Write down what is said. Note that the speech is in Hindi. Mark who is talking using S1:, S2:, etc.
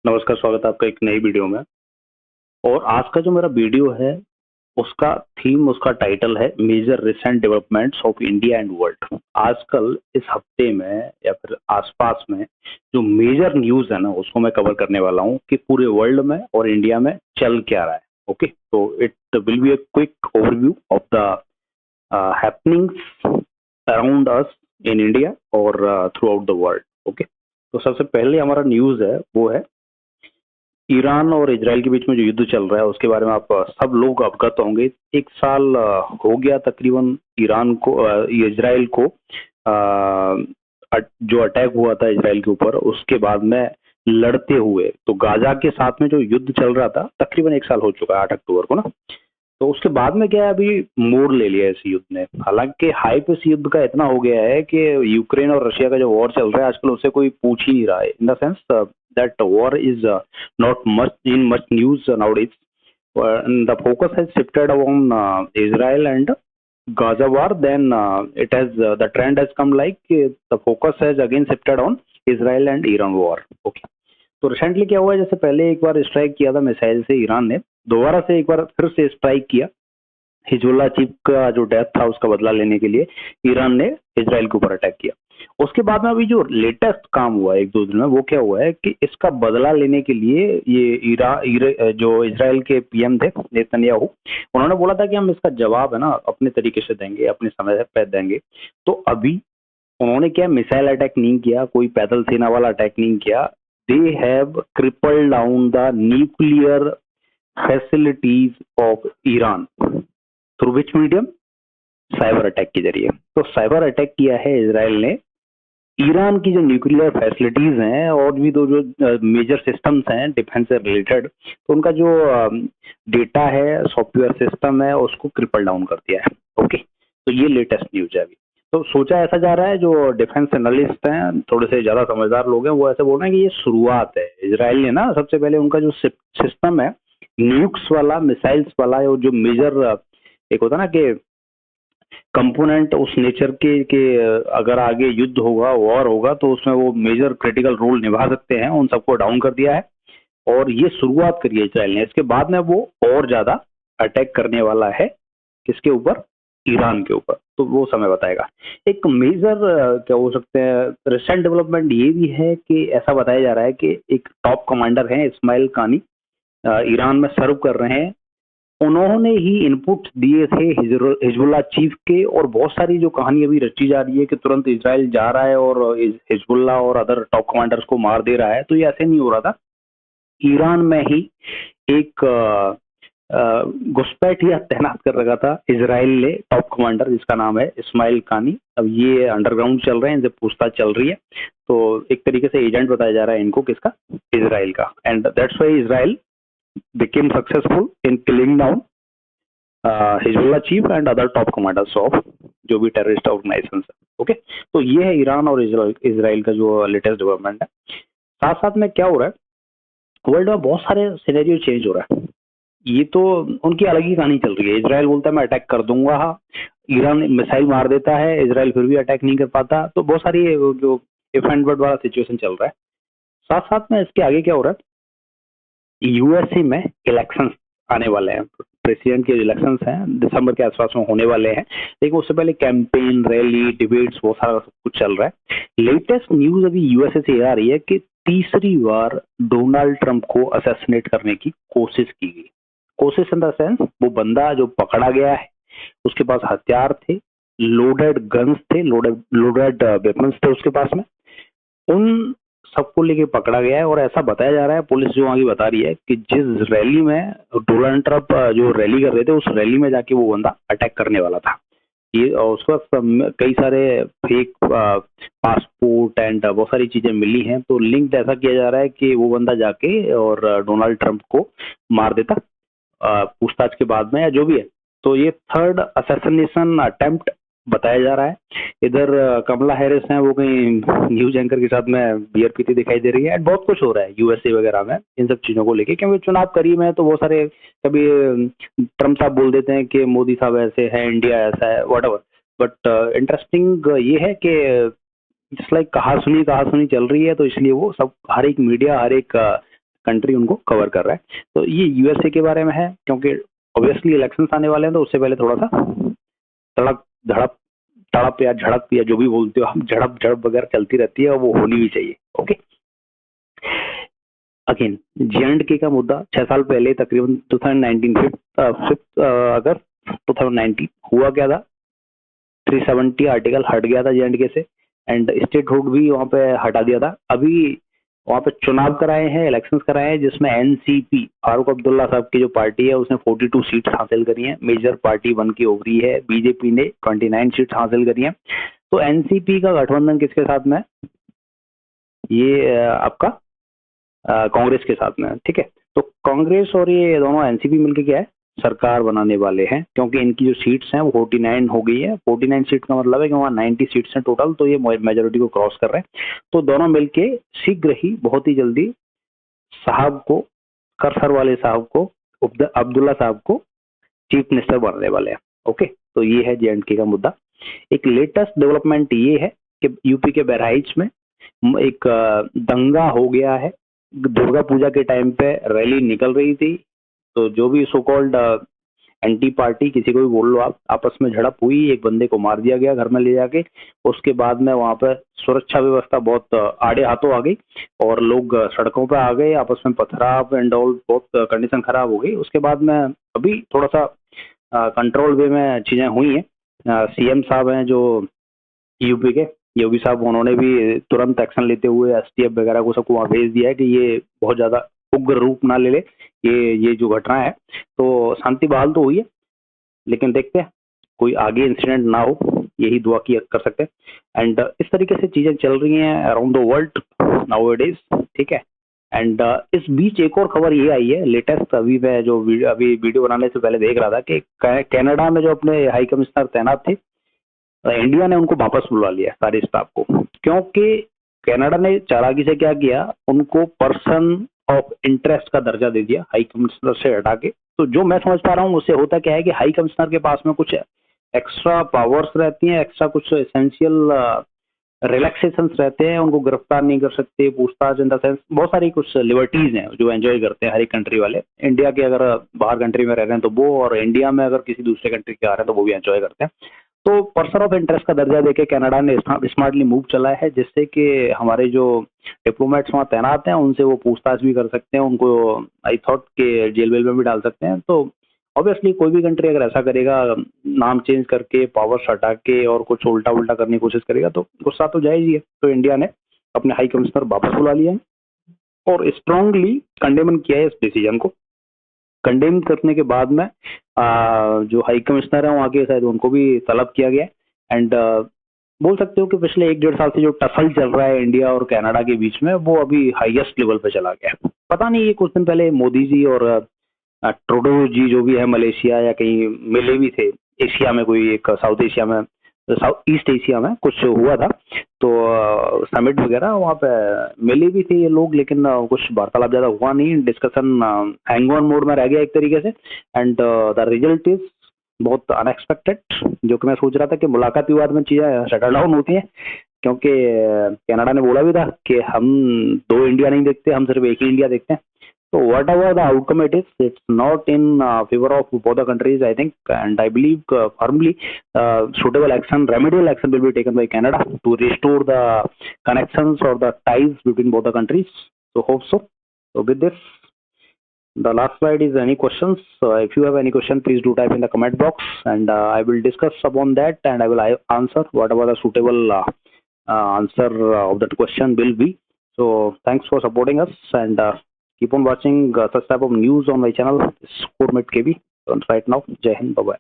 S1: नमस्कार, स्वागत है आपका एक नई वीडियो में। और आज का जो मेरा वीडियो है उसका थीम, उसका टाइटल है major recent developments of India and world. आजकल इस हफ्ते में या फिर आसपास में जो मेजर न्यूज है ना उसको मैं कवर करने वाला हूँ कि पूरे वर्ल्ड में और इंडिया में चल क्या रहा है। ओके, तो it will be a quick overview of the happenings around us in India और throughout the world. Okay, तो सबसे पहले हमारा न्यूज है वो है ईरान और इजराइल के बीच में जो युद्ध चल रहा है उसके बारे में आप सब लोग अवगत होंगे। एक साल हो गया तकरीबन ईरान को, इजराइल को जो अटैक हुआ था इजराइल के ऊपर, उसके बाद में लड़ते हुए। तो गाजा के साथ में जो युद्ध चल रहा था तकरीबन एक साल हो चुका है, 8 अक्टूबर को ना। तो उसके बाद में क्या है, अभी मोड़ ले लिया इस युद्ध ने। हालांकि हाइप इस युद्ध का इतना हो गया है कि यूक्रेन और रशिया का जो वॉर चल रहा है आजकल उससे कोई पूछ ही नहीं रहा है। In the sense that war is not much in much news nowadays. The focus has shifted on Israel and Gaza war. Then the trend has come like the focus has again shifted on Israel and Iran war. Okay. तो रिसेंटली क्या हुआ है, जैसे पहले एक बार स्ट्राइक किया था मिसाइल से ईरान ने, दोबारा से एक बार फिर से स्ट्राइक किया। हिजबुल्लाह चीफ का जो डेथ था उसका बदला लेने के लिए ईरान ने इजराइल के ऊपर अटैक किया। उसके बाद में अभी जो लेटेस्ट काम हुआ है एक दो दिन में, वो क्या हुआ है कि इसका बदला लेने के लिए ये जो इजराइल के पीएम थे नेतन्याहू, उन्होंने बोला था कि हम इसका जवाब है ना अपने तरीके से देंगे, अपने समय पे देंगे। तो अभी उन्होंने क्या मिसाइल अटैक नहीं किया, कोई पैदल सेना वाला अटैक नहीं किया। They have crippled down the nuclear facilities of Iran through which medium, cyber attack के जरिए। तो साइबर अटैक किया है इजराइल ने ईरान की जो न्यूक्लियर फैसिलिटीज हैं और भी दो जो मेजर सिस्टम्स हैं डिफेंस से रिलेटेड, तो उनका जो डेटा है, सॉफ्टवेयर सिस्टम है, उसको क्रिपल डाउन कर दिया है। ओके, तो ये लेटेस्ट न्यूज है अभी। तो सोचा ऐसा जा रहा है, जो डिफेंस एनालिस्ट हैं, थोड़े से ज्यादा समझदार लोग हैं, वो ऐसे बोल रहे हैं कि ये शुरुआत है। इजराइल ने ना सबसे पहले उनका जो सिस्टम है न्यूक्स वाला, मिसाइल्स वाला, जो मेजर एक होता ना कि कंपोनेंट उस नेचर के अगर आगे युद्ध होगा, वॉर होगा, तो उसमें वो मेजर क्रिटिकल रोल निभा सकते हैं, उन सबको डाउन कर दिया है। और ये शुरुआत करी है इजराइल ने। इसके बाद में वो और ज्यादा अटैक करने वाला है, किसके ऊपर? ईरान के ऊपर। तो वो समय बताएगा। एक मेजर क्या हो सकते हैं रिसेंट डेवलपमेंट ये भी है कि ऐसा बताया जा रहा है कि एक टॉप कमांडर है इस्माइल कानी, ईरान में सर्व कर रहे हैं। उन्होंने ही इनपुट दिए थे हिजबुल्लाह चीफ के। और बहुत सारी जो कहानी अभी रची जा रही है कि तुरंत इजराइल जा रहा है और हिजबुल्लाह और अदर टॉप कमांडर्स को मार दे रहा है, तो ये ऐसे नहीं हो रहा था। ईरान में ही एक घुसपैठिया तैनात कर रखा था इजराइल ने, टॉप कमांडर जिसका नाम है इस्माइल कानी। अब ये अंडरग्राउंड चल रहे हैं, इनसे पूछताछ चल रही है। तो एक तरीके से एजेंट बताया जा रहा है इनको, किसका? इजराइल का। And that's why Israel became successful in killing down Hezbollah cheap and other top commanders of जो भी टेररिस्ट ऑर्गेनाइजेशन है। ओके, तो ये है ईरान और इजराइल का जो लेटेस्ट डेवलपमेंट है। साथ साथ में क्या हो रहा है, वर्ल्ड में बहुत सारे सिनेरियो चेंज हो रहा है। ये तो उनकी अलग ही कहानी चल रही है। इजराइल बोलता है मैं अटैक कर दूंगा, ईरान मिसाइल मार देता है, इजराइल फिर भी अटैक नहीं कर पाता। तो बहुत सारी जो इफ एंड बट वाला सिचुएशन चल रहा है। साथ साथ में इसके आगे क्या हो रहा है, यूएसए में इलेक्शंस आने वाले हैं। प्रेसिडेंट के इलेक्शंस हैं, दिसंबर के आसपास में होने वाले हैं। लेकिन उससे पहले कैंपेन, रैली, डिबेट्स, बहुत सारा सब कुछ चल रहा है। लेटेस्ट न्यूज अभी यूएसए से आ रही है कि तीसरी बार डोनाल्ड ट्रंप को असैसिनेट करने की कोशिश की गई। कोशिश इन द सेंस, वो बंदा जो पकड़ा गया है उसके पास हथियार थे, लोडेड गन्स थे, लोडेड वेपन्स थे उसके पास में। उन सबको लेके पकड़ा गया है। और ऐसा बताया जा रहा है, पुलिस जो आगे बता रही है कि जिस रैली में डोनाल्ड ट्रंप जो रैली कर रहे थे, उस रैली में जाके वो बंदा अटैक करने वाला था। ये और उसके बाद कई सारे फेक पासपोर्ट एंड बहुत सारी चीजें मिली हैं। तो लिंक ऐसा किया जा रहा है कि वो बंदा जाके और डोनाल्ड ट्रंप को मार देता पूछताछ के बाद में, या जो भी है। तो ये थर्ड असैसिनेशन अटेम्प्ट बताया जा रहा है। इधर कमला हैरिस हैं, वो कहीं न्यूज एंकर के साथ में बियर पीती दिखाई दे रही है। एंड बहुत कुछ हो रहा है यूएसए वगैरह में इन सब चीजों को लेके, क्योंकि चुनाव करीब है। तो बहुत सारे कभी ट्रम्प साहब बोल देते हैं कि मोदी साहब ऐसे है, इंडिया ऐसा है, व्हाटएवर। बट इंटरेस्टिंग ये है कि इट्स लाइक कहासुनी चल रही है। तो इसलिए वो सब हर एक मीडिया, हर एक कंट्री उनको कवर कर रहा है। तो ये यूएसए के बारे में है, क्योंकि ऑब्वियसली इलेक्शंस आने वाले हैं, तो उससे पहले थोड़ा सा तड़क धड़प तड़प या झड़प या जो भी बोलते हो आप, झड़प झड़प वगैरह चलती रहती है और वो होनी भी चाहिए। ओके, अगेन जे.एंड.के का मुद्दा 6 साल पहले तकरीबन 2019 5 अगस्त 2019 हुआ क्या था, 370 आर्टिकल हट गया था जे.एंड.के से, एंड स्टेटहुड भी वहां पे हटा दिया था। अभी वहां पे चुनाव कराए हैं, इलेक्शंस कराए हैं, जिसमें एनसीपी फारूक अब्दुल्ला साहब की जो पार्टी है उसने 42 सीट्स हासिल करी हैं, मेजर पार्टी बन के उभरी है। बीजेपी ने 29 सीट्स हासिल करी हैं। तो एनसीपी का गठबंधन किसके साथ में है, ये आपका कांग्रेस के साथ में है। ठीक है, तो कांग्रेस और ये दोनों एनसीपी मिलकर क्या है, सरकार बनाने वाले हैं, क्योंकि इनकी जो सीट्स हैं वो 49 हो गई है। 49 सीट का मतलब है कि वहाँ 90 सीट्स हैं टोटल, तो ये मेजोरिटी को क्रॉस कर रहे हैं। तो दोनों मिलके शीघ्र ही, बहुत ही जल्दी साहब को, करसर वाले साहब को, अब्दुल्ला साहब को चीफ मिनिस्टर बनने वाले हैं। ओके, तो ये है जे.एंड.के का मुद्दा। एक लेटेस्ट डेवलपमेंट ये है कि यूपी के बहराइच में एक दंगा हो गया है। दुर्गा पूजा के टाइम पे रैली निकल रही थी, तो जो भी सो कॉल्ड एंटी पार्टी, किसी को भी बोल लो आप, आपस में झड़प हुई, एक बंदे को मार दिया गया घर में ले जाके। उसके बाद में वहां पर सुरक्षा व्यवस्था बहुत आड़े हाथों आ गई और लोग सड़कों पर आ गए, आपस में पथराव एंड ऑल, बहुत कंडीशन खराब हो गई। उसके बाद में अभी थोड़ा सा कंट्रोल वे में चीजें हुई हैं। सीएम साहब हैं जो यूपी के, योगी साहब, उन्होंने भी तुरंत एक्शन लेते हुए एसटीएफ वगैरह को सबको वहां भेज दिया है कि ये बहुत ज्यादा उग्र रूप ना ले ले ये जो घटना है। तो शांति बहाल तो हुई है, लेकिन देखते हैं कोई आगे इंसिडेंट ना हो, यही दुआ की कर सकते हैं। एंड इस तरीके से चीजें चल रही हैं अराउंड द वर्ल्ड नाउअडेज। ठीक है, एंड इस बीच एक और खबर ये आई है लेटेस्ट, अभी मैं जो अभी वीडियो बनाने से पहले देख रहा था कि कनाडा में जो अपने हाई कमिश्नर तैनात थे, इंडिया ने उनको वापस बुला लिया सारे स्टाफ को, क्योंकि कनाडा ने चालाकी से क्या किया, उनको पर्सन ऑफ इंटरेस्ट का दर्जा दे दिया हाई कमिश्नर से हटा के। तो जो मैं समझ पा रहा हूँ उससे होता क्या है कि हाई कमिश्नर के पास में कुछ एक्स्ट्रा पावर्स रहती हैं, एक्स्ट्रा कुछ एसेंशियल रिलैक्सेशंस रहते हैं, उनको गिरफ्तार नहीं कर सकते, पूछताछ इन द सेंस बहुत सारी कुछ लिबर्टीज हैं जो एंजॉय करते हैं हर एक कंट्री वाले। इंडिया के अगर बाहर कंट्री में रह रहे हैं तो वो, और इंडिया में अगर किसी दूसरे कंट्री के आ रहे हैं तो वो भी एंजॉय करते हैं। तो पर्सन ऑफ इंटरेस्ट का दर्जा देके कनाडा ने स्मार्टली मूव चला है, जिससे कि हमारे जो डिप्लोमेट्स वहाँ तैनात हैं उनसे वो पूछताछ भी कर सकते हैं, उनको आई थॉट के जेल वेल में भी डाल सकते हैं। तो ऑब्वियसली कोई भी कंट्री अगर ऐसा करेगा, नाम चेंज करके, पावर्स हटा के और कुछ उल्टा उल्टा करने की कोशिश करेगा, तो गुस्सा तो जायज ही है। तो इंडिया ने अपने हाई कमिश्नर वापस बुला लिया है और स्ट्रांगली कंडेमन किया है इस डिसीजन को। कंडेम करने के बाद में जो हाई कमिश्नर है वहाँ के, शायद उनको भी तलब किया गया। एंड बोल सकते हो कि पिछले 1-1.5 साल से जो टसल चल रहा है इंडिया और कनाडा के बीच में, वो अभी हाईएस्ट लेवल पे चला गया। पता नहीं, ये कुछ दिन पहले मोदी जी और ट्रूडो जी जो भी है मलेशिया या कहीं मिले भी थे, एशिया में कोई एक, साउथ एशिया में, साउथ ईस्ट एशिया में कुछ हुआ था, तो समिट वगैरह वहाँ पे मिले भी थे ये लोग, लेकिन कुछ वार्तालाप ज्यादा हुआ नहीं, डिस्कशन हैंग ऑन मोड में रह गया एक तरीके से। एंड द रिजल्ट इज बहुत अनएक्सपेक्टेड, जो कि मैं सोच रहा था कि मुलाकाती बाद में चीजें सेटल डाउन होती हैं, क्योंकि कनाडा ने बोला भी था कि हम 2 इंडिया नहीं देखते, हम सिर्फ एक ही इंडिया देखते हैं। So whatever the outcome it is, it's not in favor of both the countries, I think, and I believe firmly suitable action, remedial action will be taken by Canada to restore the connections or the ties between both the countries. So hope so. So with this, the last slide is any questions. If you have any question, please do type in the comment box, and I will discuss upon that, and I will answer whatever the suitable answer of that question will be. So thanks for supporting us, and keep on watching such type of news on my channel, Score Mid KB. Right now, Jai Hind, bye bye.